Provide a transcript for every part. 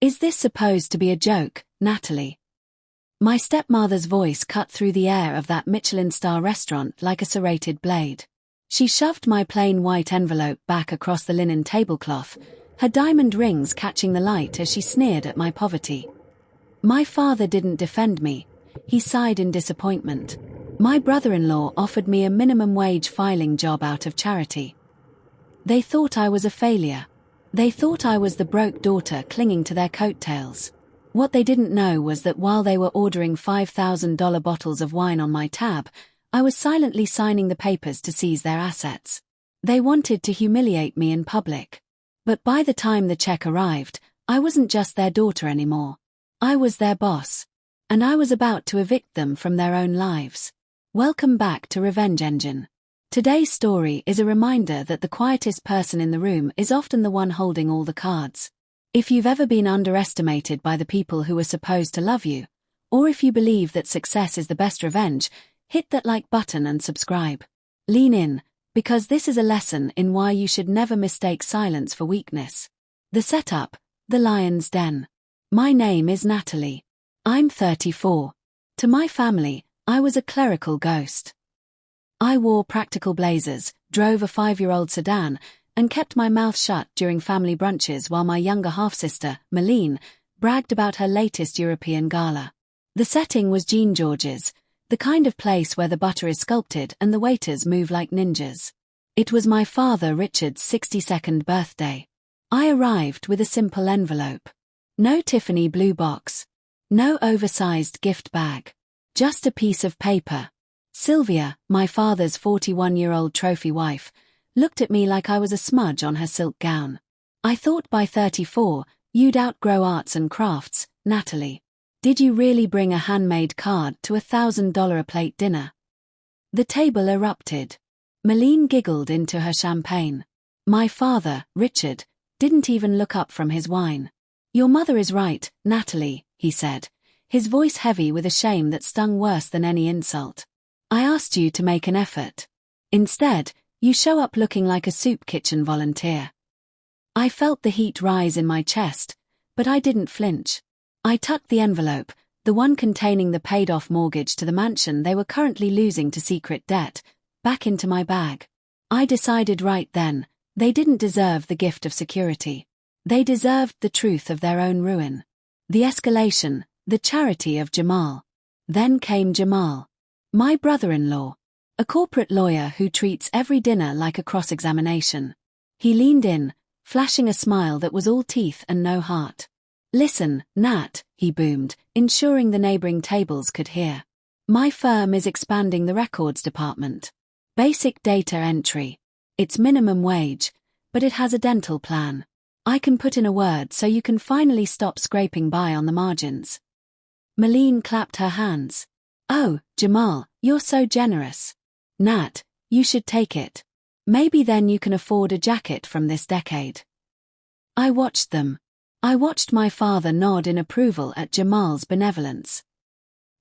Is this supposed to be a joke, Natalie? My stepmother's voice cut through the air of that Michelin-star restaurant like a serrated blade. She shoved my plain white envelope back across the linen tablecloth, her diamond rings catching the light as she sneered at my poverty. My father didn't defend me. He sighed in disappointment. My brother-in-law offered me a minimum wage filing job out of charity. They thought I was a failure. They thought I was the broke daughter clinging to their coattails. What they didn't know was that while they were ordering $5,000 bottles of wine on my tab, I was silently signing the papers to seize their assets. They wanted to humiliate me in public. But by the time the check arrived, I wasn't just their daughter anymore. I was their boss. And I was about to evict them from their own lives. Welcome back to Revenge Engine. Today's story is a reminder that the quietest person in the room is often the one holding all the cards. If you've ever been underestimated by the people who are supposed to love you, or if you believe that success is the best revenge, hit that like button and subscribe. Lean in, because this is a lesson in why you should never mistake silence for weakness. The setup, the lion's den. My name is Natalie. I'm 34. To my family, I was a clerical ghost. I wore practical blazers, drove a 5-year-old sedan, and kept my mouth shut during family brunches while my younger half-sister, Malene, bragged about her latest European gala. The setting was Jean George's, the kind of place where the butter is sculpted and the waiters move like ninjas. It was my father Richard's 62nd birthday. I arrived with a simple envelope. No Tiffany blue box. No oversized gift bag. Just a piece of paper. Sylvia, my father's 41-year-old trophy wife, looked at me like I was a smudge on her silk gown. I thought by 34, you'd outgrow arts and crafts, Natalie. Did you really bring a handmade card to $1,000 a plate dinner? The table erupted. Malene giggled into her champagne. My father, Richard, didn't even look up from his wine. Your mother is right, Natalie, he said, his voice heavy with a shame that stung worse than any insult. I asked you to make an effort. Instead, you show up looking like a soup kitchen volunteer. I felt the heat rise in my chest, but I didn't flinch. I tucked the envelope, the one containing the paid-off mortgage to the mansion they were currently losing to secret debt, back into my bag. I decided right then, they didn't deserve the gift of security. They deserved the truth of their own ruin. The escalation, the charity of Jamal. Then came Jamal. My brother-in-law. A corporate lawyer who treats every dinner like a cross-examination. He leaned in, flashing a smile that was all teeth and no heart. Listen, Nat, he boomed, ensuring the neighboring tables could hear. My firm is expanding the records department. Basic data entry. It's minimum wage, but it has a dental plan. I can put in a word so you can finally stop scraping by on the margins. Malene clapped her hands. Oh, Jamal, you're so generous. Nat, you should take it. Maybe then you can afford a jacket from this decade. I watched them. I watched my father nod in approval at Jamal's benevolence.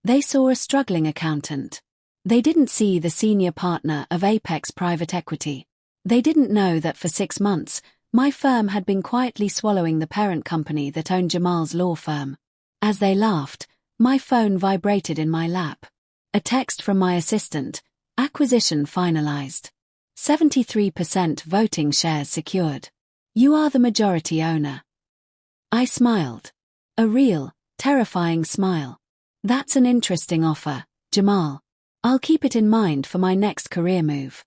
They saw a struggling accountant. They didn't see the senior partner of Apex Private Equity. They didn't know that for 6 months, my firm had been quietly swallowing the parent company that owned Jamal's law firm. As they laughed, my phone vibrated in my lap. A text from my assistant, acquisition finalized. 73% voting shares secured. You are the majority owner. I smiled. A real, terrifying smile. That's an interesting offer, Jamal. I'll keep it in mind for my next career move.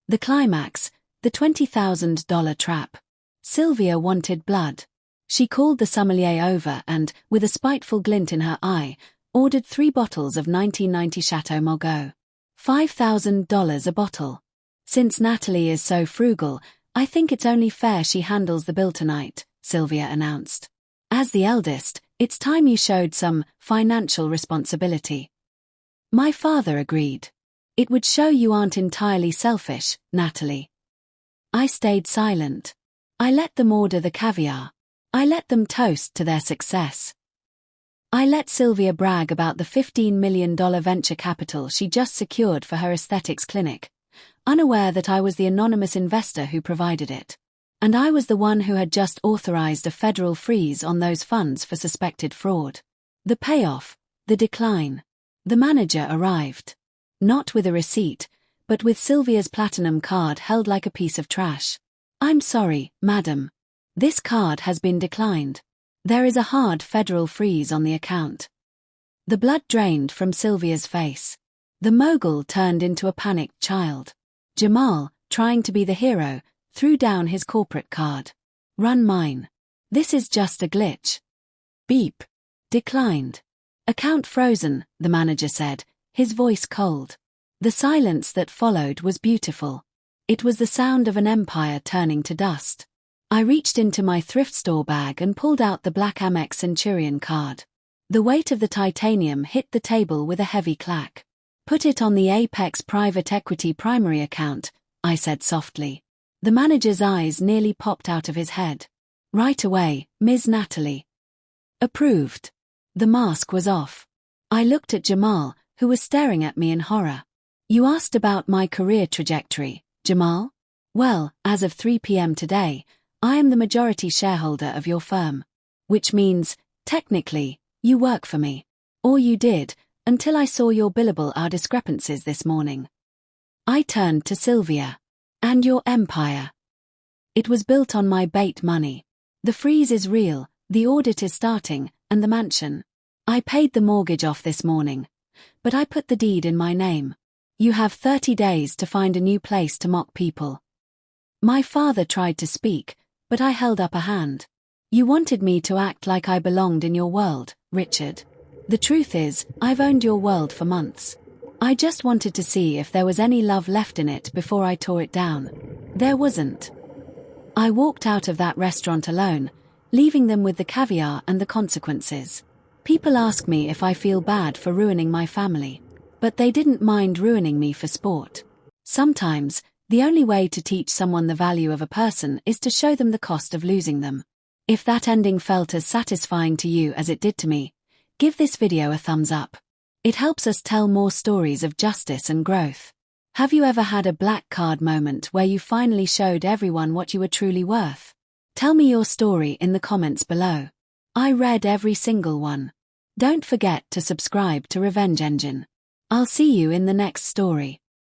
The climax, the $20,000 trap. Sylvia wanted blood. She called the sommelier over and, with a spiteful glint in her eye, ordered 3 bottles of 1990 Chateau Margaux. $5,000 a bottle. Since Natalie is so frugal, I think it's only fair she handles the bill tonight, Sylvia announced. As the eldest, it's time you showed some financial responsibility. My father agreed. It would show you aren't entirely selfish, Natalie. I stayed silent. I let them order the caviar. I let them toast to their success. I let Sylvia brag about the $15 million venture capital she just secured for her aesthetics clinic, unaware that I was the anonymous investor who provided it. And I was the one who had just authorized a federal freeze on those funds for suspected fraud. The payoff, the decline. The manager arrived. Not with a receipt, but with Sylvia's platinum card held like a piece of trash. "I'm sorry, madam. This card has been declined. There is a hard federal freeze on the account." The blood drained from Sylvia's face. The mogul turned into a panicked child. Jamal, trying to be the hero, threw down his corporate card. "Run mine. This is just a glitch." Beep. Declined. "Account frozen," the manager said, his voice cold. The silence that followed was beautiful. It was the sound of an empire turning to dust. I reached into my thrift store bag and pulled out the black Amex Centurion card. The weight of the titanium hit the table with a heavy clack. "Put it on the Apex Private Equity primary account," I said softly. The manager's eyes nearly popped out of his head. "Right away, Ms. Natalie." Approved. The mask was off. I looked at Jamal, who was staring at me in horror. "You asked about my career trajectory, Jamal? Well, as of 3 p.m. today, I am the majority shareholder of your firm. Which means, technically, you work for me. Or you did, until I saw your billable hour discrepancies this morning." I turned to Sylvia. "And your empire?" "It was built on my bait money. The freeze is real, the audit is starting, and the mansion. I paid the mortgage off this morning. But I put the deed in my name. You have 30 days to find a new place to mock people." My father tried to speak, but I held up a hand. "You wanted me to act like I belonged in your world, Richard. The truth is, I've owned your world for months. I just wanted to see if there was any love left in it before I tore it down. There wasn't." I walked out of that restaurant alone, leaving them with the caviar and the consequences. People ask me if I feel bad for ruining my family. But they didn't mind ruining me for sport. Sometimes, the only way to teach someone the value of a person is to show them the cost of losing them. If that ending felt as satisfying to you as it did to me, give this video a thumbs up. It helps us tell more stories of justice and growth. Have you ever had a black card moment where you finally showed everyone what you were truly worth? Tell me your story in the comments below. I read every single one. Don't forget to subscribe to Revenge Engine. I'll see you in the next story.